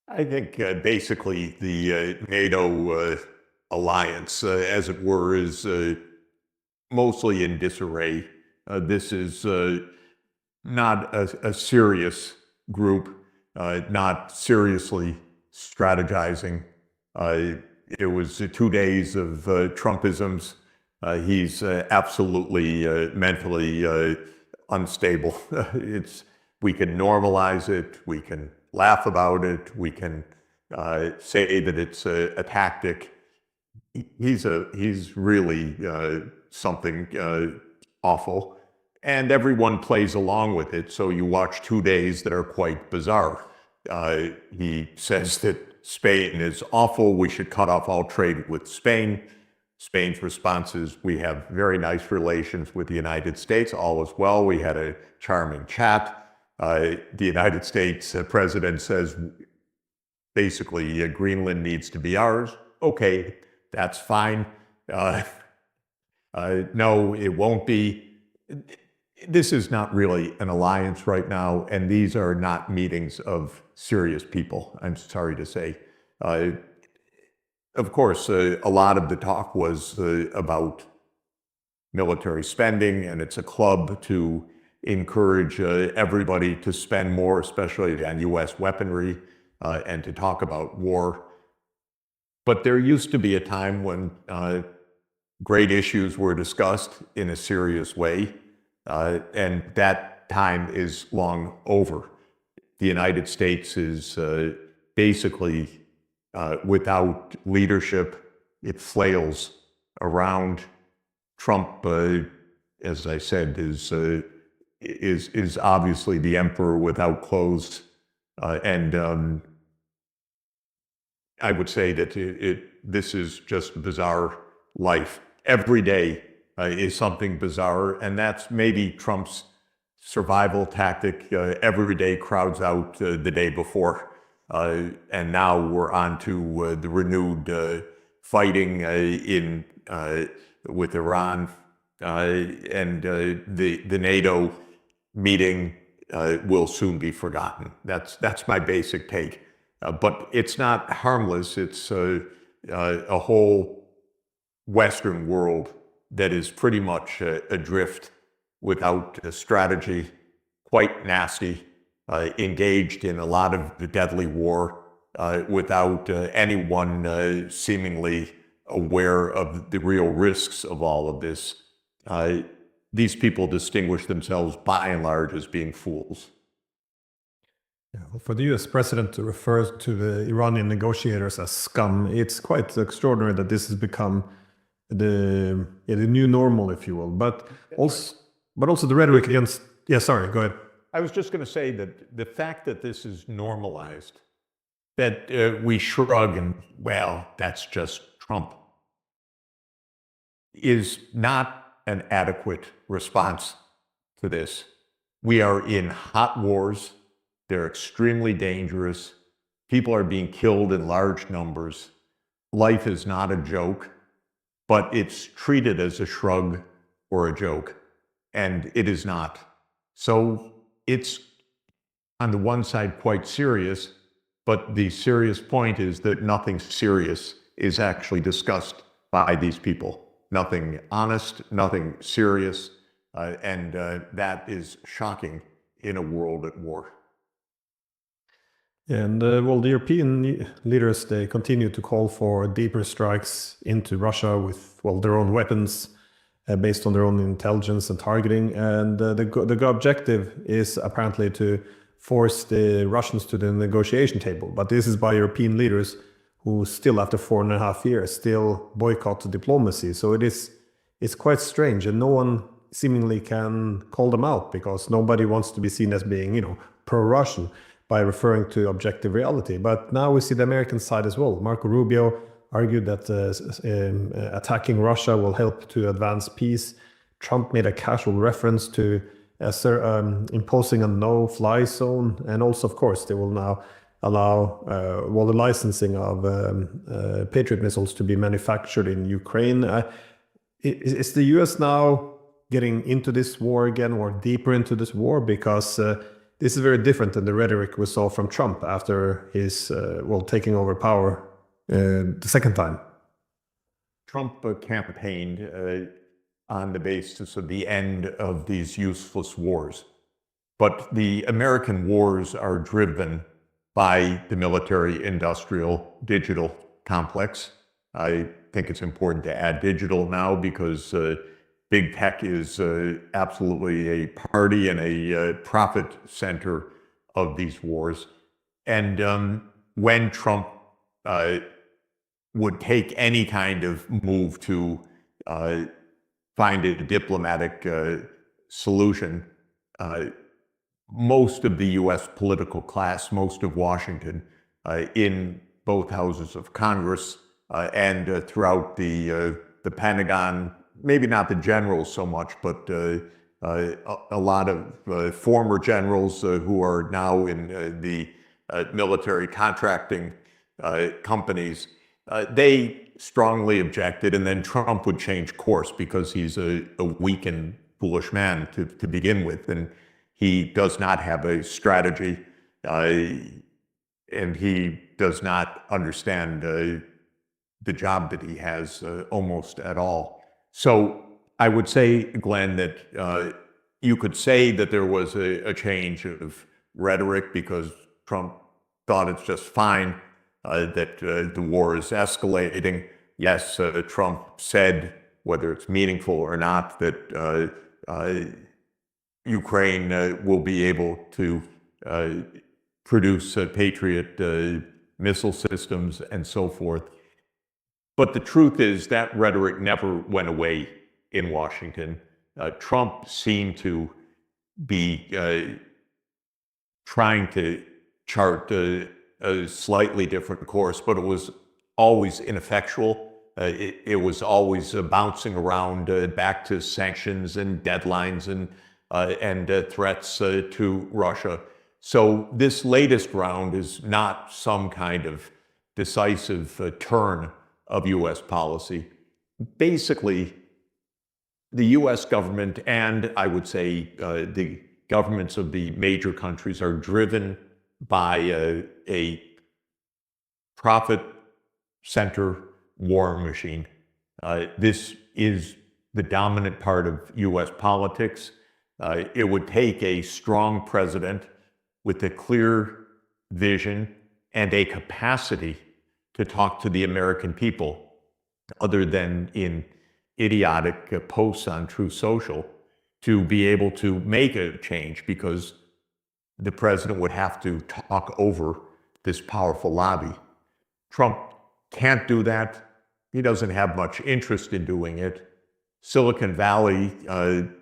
I think basically the NATO alliance, as it were, is mostly in disarray. This is not a serious group, not seriously strategizing. Uh, it was 2 days of Trumpisms. He's absolutely mentally unstable. We can normalize it. We can laugh about it. We can say that it's a tactic. He's really something awful, and everyone plays along with it. So you watch 2 days that are quite bizarre. He says that Spain is awful. We should cut off all trade with Spain. Spain's response is, we have very nice relations with the United States. All is well. We had a charming chat. The United States president says, basically, Greenland needs to be ours. Okay, that's fine. No, it won't be. This is not really an alliance right now, and these are not meetings of serious people, I'm sorry to say. Of course, a lot of the talk was about military spending, and it's a club to encourage everybody to spend more, especially on U.S. weaponry, and to talk about war. But there used to be a time when great issues were discussed in a serious way, and that time is long over. The United States is basically without leadership. It flails around. Trump, as I said, is obviously the emperor without clothes, and I would say that this is just bizarre life. Every day is something bizarre, and that's maybe Trump's survival tactic. Every day crowds out the day before, and now we're on to the renewed fighting with Iran, and the NATO meeting will soon be forgotten. That's my basic take. But it's not harmless. It's a whole Western world that is pretty much adrift, without a strategy, quite nasty, engaged in a lot of the deadly war, without anyone seemingly aware of the real risks of all of this. These people distinguish themselves by and large as being fools. Yeah, well, for the US president to refer to the Iranian negotiators as scum, it's quite extraordinary that this has become the new normal, if you will. But also the rhetoric against. Yeah, sorry, go ahead. I was just going to say that the fact that this is normalized, that we shrug and, well, that's just Trump, is not an adequate response to this. We are in hot wars. They're extremely dangerous. People are being killed in large numbers. Life is not a joke, but it's treated as a shrug or a joke, and it is not. So it's, on the one side, quite serious, but the serious point is that nothing serious is actually discussed by these people. Nothing honest, nothing serious, and that is shocking in a world at war. And well, the European leaders, they continue to call for deeper strikes into Russia with, well, their own weapons, based on their own intelligence and targeting. And the objective is apparently to force the Russians to the negotiation table. But this is by European leaders who still, after 4.5 years, still boycott diplomacy. So it's quite strange, and no one seemingly can call them out, because nobody wants to be seen as being, pro-Russian by referring to objective reality. But now we see the American side as well. Marco Rubio argued that attacking Russia will help to advance peace. Trump made a casual reference to imposing a no-fly zone. And also, of course, they will now allow the licensing of Patriot missiles to be manufactured in Ukraine. Is the US now getting into this war again, or deeper into this war? Because this is very different than the rhetoric we saw from Trump after his, taking over power the second time. Trump campaigned on the basis of the end of these useless wars. But the American wars are driven by the military-industrial digital complex. I think it's important to add digital now because big tech is absolutely a party and a profit center of these wars. And when Trump would take any kind of move to find a diplomatic solution, most of the U.S. political class, most of Washington, in both houses of Congress and throughout the Pentagon, maybe not the generals so much, but a lot of former generals who are now in the military contracting companies, they strongly objected, and then Trump would change course because he's a weak and foolish man to begin with, and he does not have a strategy, and he does not understand the job that he has almost at all. So I would say, Glenn, that you could say that there was a change of rhetoric because Trump thought it's just fine that the war is escalating. Yes, Trump said, whether it's meaningful or not, that Ukraine will be able to produce Patriot missile systems and so forth. But the truth is that rhetoric never went away in Washington. Trump seemed to be trying to chart a slightly different course, but it was always ineffectual. It was always bouncing around back to sanctions and deadlines and threats to Russia. So this latest round is not some kind of decisive turn of U.S. policy. Basically, the U.S. government and I would say the governments of the major countries are driven by a profit center war machine. This is the dominant part of U.S. politics. It would take a strong president with a clear vision and a capacity to talk to the American people, other than in idiotic posts on Truth Social, to be able to make a change, because the president would have to talk over this powerful lobby. Trump can't do that. He doesn't have much interest in doing it. Silicon Valley,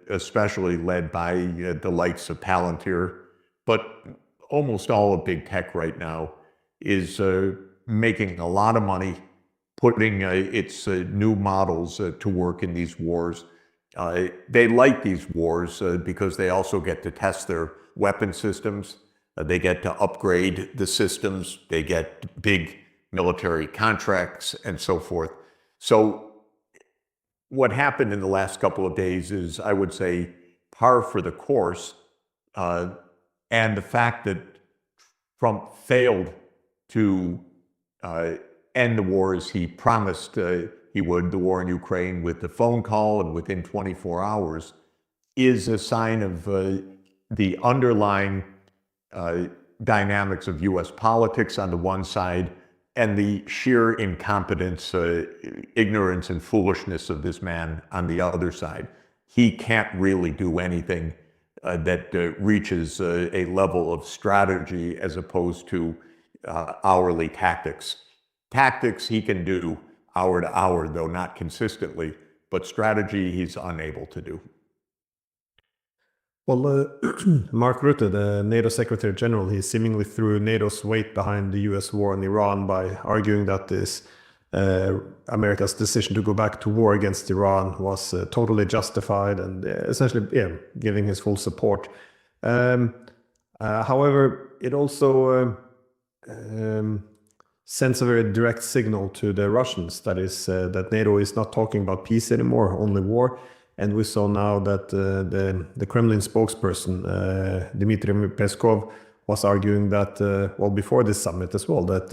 especially led by the likes of Palantir, but almost all of big tech right now, is making a lot of money, putting its new models to work in these wars. They like these wars because they also get to test their weapon systems. They get to upgrade the systems. They get big military contracts and so forth. So what happened in the last couple of days is, I would say, par for the course. And the fact that Trump failed to end the war as he promised he would, the war in Ukraine, with the phone call and within 24 hours, is a sign of the underlying dynamics of U.S. politics on the one side, and the sheer incompetence, ignorance, and foolishness of this man on the other side. He can't really do anything that reaches a level of strategy as opposed to hourly tactics. Tactics he can do hour to hour, though not consistently, but strategy he's unable to do. Well, Mark Rutte, the NATO Secretary General, he seemingly threw NATO's weight behind the US war in Iran by arguing that this America's decision to go back to war against Iran was totally justified, and essentially giving his full support. However, it also sends a very direct signal to the Russians, that is, that NATO is not talking about peace anymore, only war. And we saw now that the Kremlin spokesperson, Dmitry Peskov, was arguing that, well, before this summit as well, that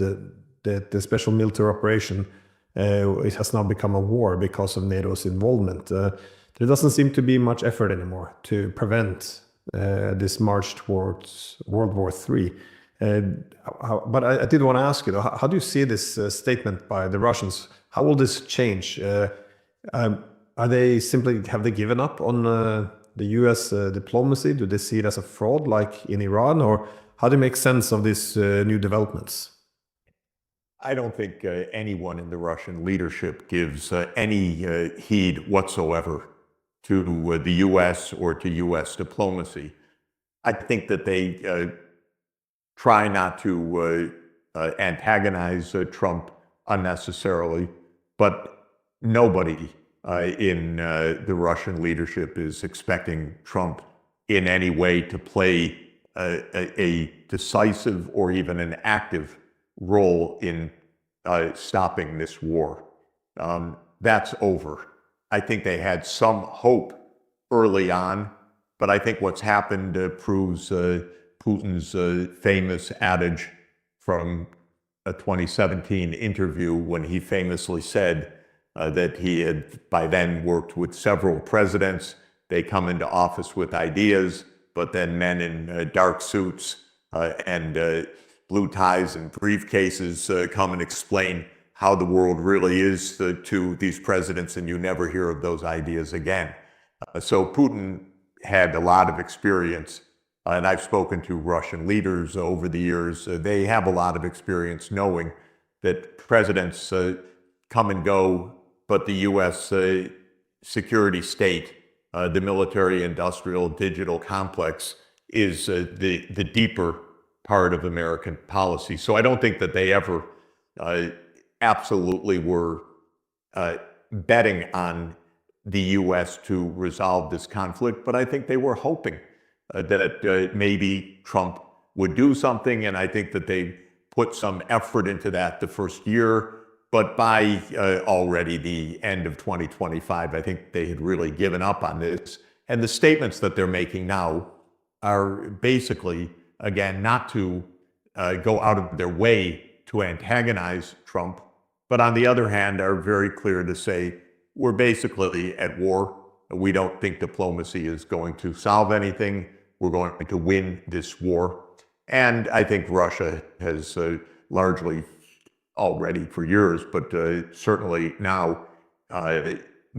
the special military operation, it has now become a war because of NATO's involvement. There doesn't seem to be much effort anymore to prevent this march towards World War III. But I did want to ask you, how do you see this statement by the Russians? How will this change? Are they simply, have they given up on the US diplomacy? Do they see it as a fraud like in Iran? Or how do you make sense of these new developments? I don't think anyone in the Russian leadership gives any heed whatsoever to the US or to US diplomacy. I think that they try not to antagonize Trump unnecessarily, but nobody in the Russian leadership is expecting Trump in any way to play a decisive or even an active role in stopping this war. That's over. I think they had some hope early on, but I think what's happened proves Putin's famous adage from a 2017 interview when he famously said that he had by then worked with several presidents. They come into office with ideas, but then men in dark suits and blue ties and briefcases come and explain how the world really is to these presidents, and you never hear of those ideas again. So Putin had a lot of experience, and I've spoken to Russian leaders over the years. They have a lot of experience knowing that presidents come and go, but the US security state, the military-industrial digital complex, is the deeper part of American policy. So I don't think that they ever absolutely were betting on the US to resolve this conflict, but I think they were hoping that maybe Trump would do something, and I think that they put some effort into that the first year. But by already the end of 2025, I think they had really given up on this. And the statements that they're making now are basically, again, not to go out of their way to antagonize Trump, but on the other hand, are very clear to say, we're basically at war. We don't think diplomacy is going to solve anything. We're going to win this war. And I think Russia has largely already for years, but certainly now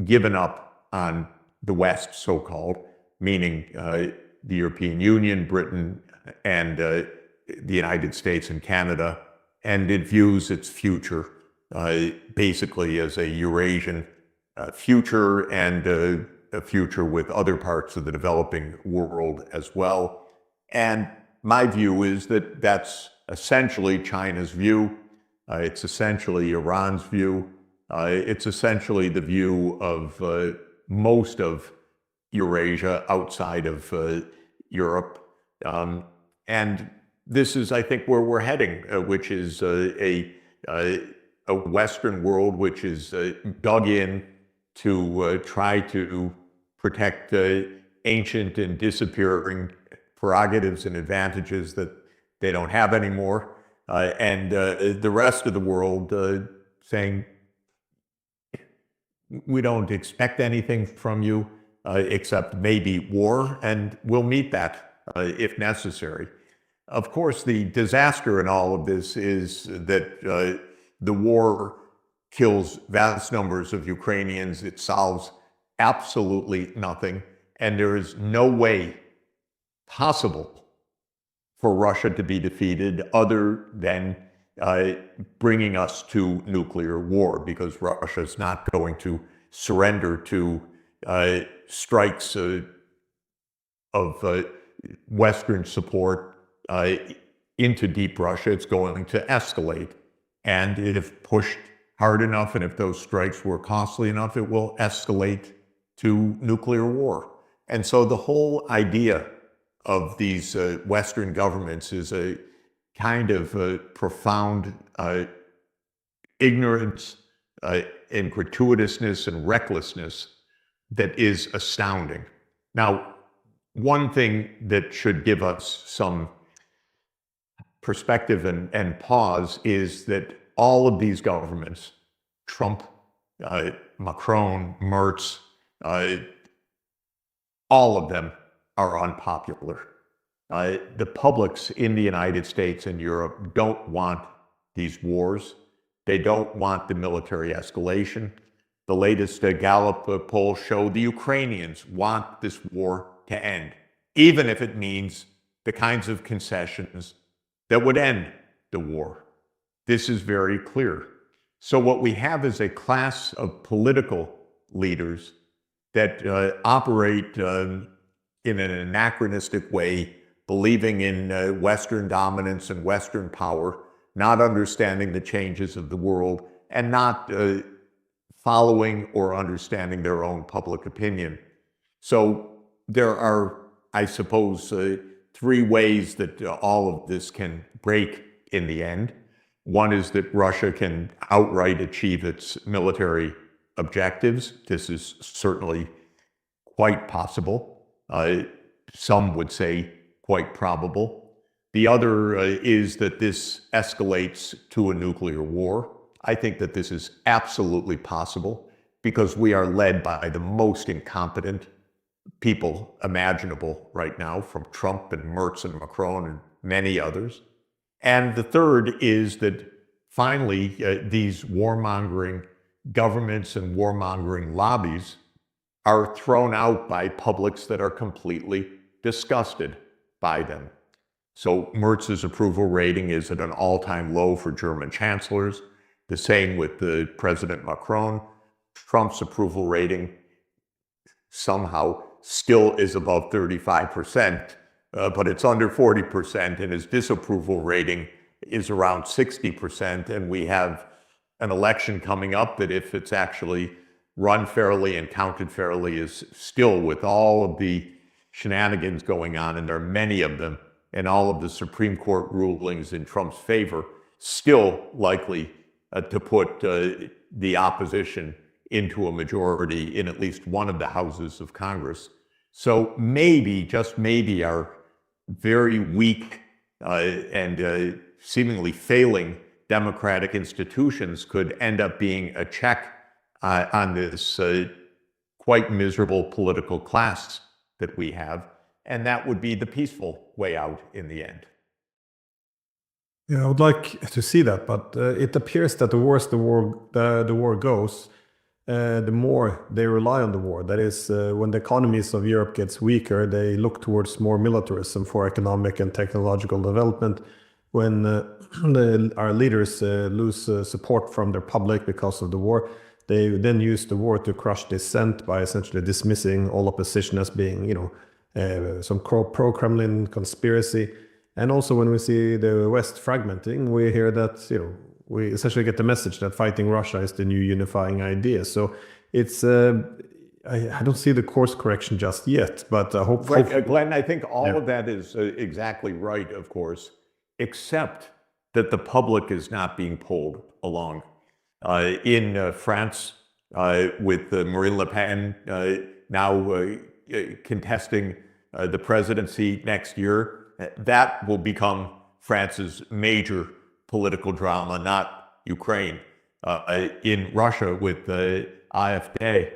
given up on the West, so-called, meaning the European Union, Britain, and the United States and Canada, and it views its future basically as a Eurasian future and a future with other parts of the developing world as well. And my view is that that's essentially China's view. It's essentially Iran's view. It's essentially the view of most of Eurasia outside of Europe. And this is, I think, where we're heading, which is a Western world which is dug in to try to protect ancient and disappearing prerogatives and advantages that they don't have anymore. And the rest of the world saying, we don't expect anything from you except maybe war, and we'll meet that if necessary. Of course, the disaster in all of this is that the war kills vast numbers of Ukrainians. It solves absolutely nothing, and there is no way possible for Russia to be defeated other than bringing us to nuclear war, because Russia is not going to surrender to strikes of Western support into deep Russia. It's going to escalate. And if pushed hard enough, and if those strikes were costly enough, it will escalate to nuclear war. And so the whole idea of these Western governments is a kind of profound ignorance and gratuitousness and recklessness that is astounding. Now, one thing that should give us some perspective and pause is that all of these governments, Trump, Macron, Merz, all of them are unpopular. The publics in the United States and Europe don't want these wars. They don't want the military escalation. The latest Gallup poll showed the Ukrainians want this war to end, even if it means the kinds of concessions that would end the war. This is very clear. So what we have is a class of political leaders that operate in an anachronistic way, believing in Western dominance and Western power, not understanding the changes of the world, and not following or understanding their own public opinion. So there are, I suppose, three ways that all of this can break in the end. One is that Russia can outright achieve its military objectives. This is certainly quite possible. Some would say quite probable. The other is that this escalates to a nuclear war. I think that this is absolutely possible because we are led by the most incompetent people imaginable right now, from Trump and Merz and Macron and many others. And the third is that finally, these warmongering governments and warmongering lobbies are thrown out by publics that are completely disgusted by them. So Merz's approval rating is at an all-time low for German chancellors. The same with the President Macron. Trump's approval rating somehow still is above 35%, but it's under 40%, and his disapproval rating is around 60%. And we have an election coming up that, if it's actually run fairly and counted fairly, is still, with all of the shenanigans going on, and there are many of them, and all of the Supreme Court rulings in Trump's favor, still likely to put the opposition into a majority in at least one of the houses of Congress. So maybe, just maybe, our very weak and seemingly failing democratic institutions could end up being a check on this quite miserable political class that we have, and that would be the peaceful way out in the end. Yeah, I would like to see that, but it appears that the worse the war goes, the more they rely on the war. That is, when the economies of Europe gets weaker, they look towards more militarism for economic and technological development. When our leaders lose support from their public because of the war, they then use the war to crush dissent by essentially dismissing all opposition as being, some pro-Kremlin conspiracy. And also, when we see the West fragmenting, we hear that, we essentially get the message that fighting Russia is the new unifying idea. So it's, I don't see the course correction just yet, but I hope. Right, Glenn, I think all of that is exactly right, of course, except that the public is not being pulled along. In France, with Marine Le Pen now contesting the presidency next year, that will become France's major political drama, not Ukraine. In Russia, with the AfD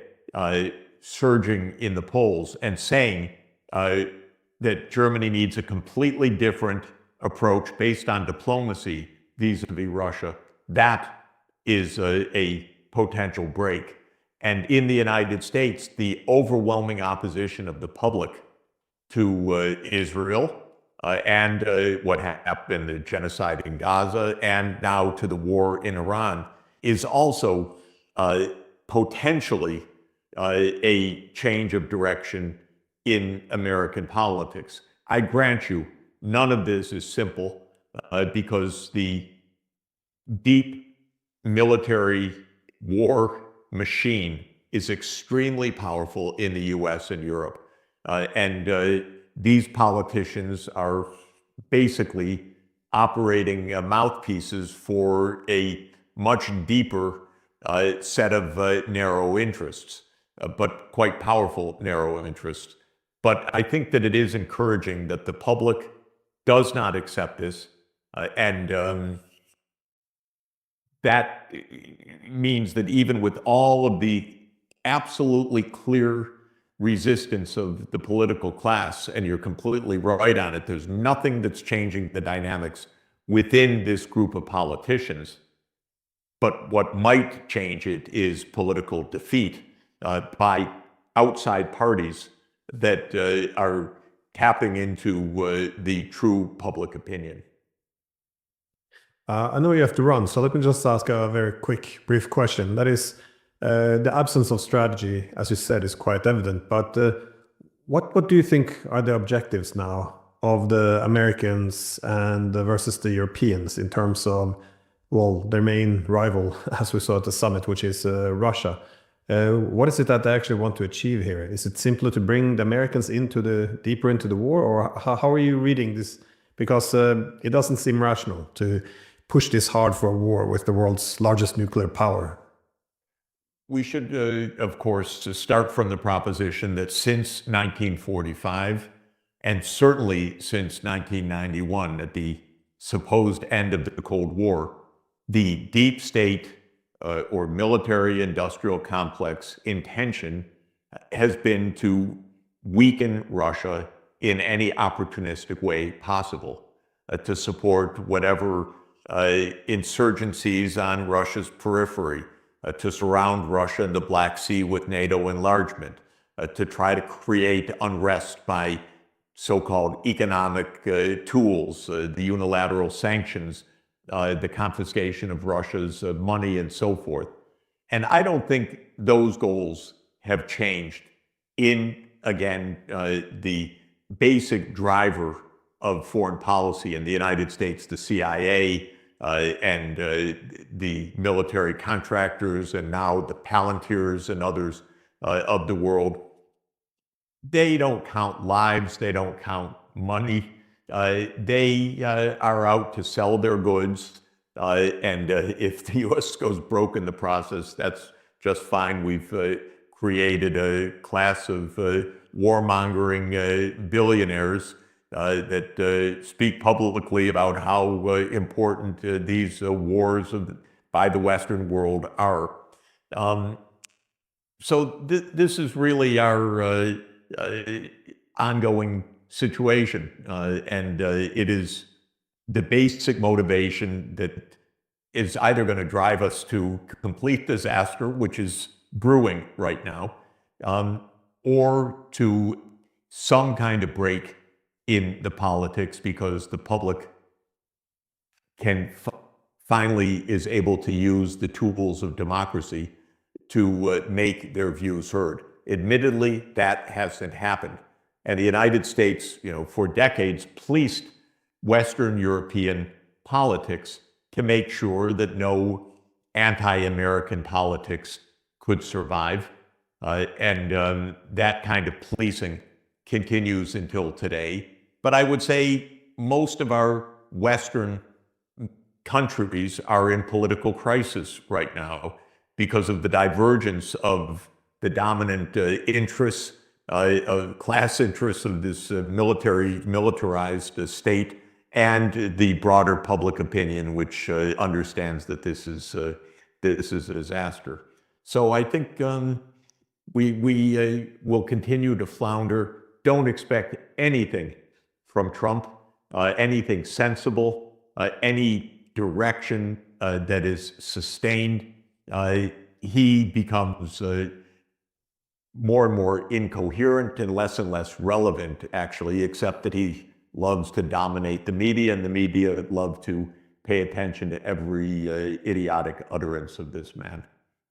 surging in the polls and saying that Germany needs a completely different approach based on diplomacy vis-a-vis Russia, that is a potential break. And in the United States, the overwhelming opposition of the public to Israel, and what happened, the genocide in Gaza, and now to the war in Iran, is also potentially a change of direction in American politics. I grant you, none of this is simple, because the deep military war machine is extremely powerful in the US and Europe. And these politicians are basically operating mouthpieces for a much deeper set of narrow interests. but quite powerful narrow interests. But I think that it is encouraging that the public does not accept this, and that means that even with all of the absolutely clear resistance of the political class, and you're completely right on it, there's nothing that's changing the dynamics within this group of politicians. But what might change it is political defeat by outside parties that are tapping into the true public opinion. I know you have to run, so let me just ask a very quick, brief question. That is, the absence of strategy, as you said, is quite evident. But what do you think are the objectives now of the Americans and versus the Europeans in terms of, well, their main rival, as we saw at the summit, which is Russia? What is it that they actually want to achieve here? Is it simply to bring the Americans deeper into the war, or how are you reading this? Because it doesn't seem rational to push this hard for a war with the world's largest nuclear power. We should, of course, start from the proposition that since 1945, and certainly since 1991, at the supposed end of the Cold War, the deep state or military-industrial complex intention has been to weaken Russia in any opportunistic way possible, to support whatever insurgencies on Russia's periphery, to surround Russia in the Black Sea with NATO enlargement, to try to create unrest by so-called economic tools, the unilateral sanctions, the confiscation of Russia's money and so forth. And I don't think those goals have changed in, again, the basic driver of foreign policy in the United States, the CIA, and the military contractors, and now the Palantirs and others of the world. They don't count lives, they don't count money. They are out to sell their goods, and if the U.S. goes broke in the process, that's just fine. We've created a class of warmongering billionaires that speak publicly about how important these wars by the Western world are. So this is really our ongoing situation, and it is the basic motivation that is either going to drive us to complete disaster, which is brewing right now, or to some kind of break in the politics, because the public can finally is able to use the tools of democracy to make their views heard. Admittedly, that hasn't happened. And the United States, for decades, policed Western European politics to make sure that no anti-American politics could survive. And that kind of policing continues until today. But I would say most of our Western countries are in political crisis right now because of the divergence of the dominant interests, class interests of this militarized state, and the broader public opinion, which understands that this is a disaster. So I think we will continue to flounder. Don't expect anything from Trump, anything sensible, any direction that is sustained. He becomes more and more incoherent and less relevant, actually, except that he loves to dominate the media, and the media love to pay attention to every idiotic utterance of this man.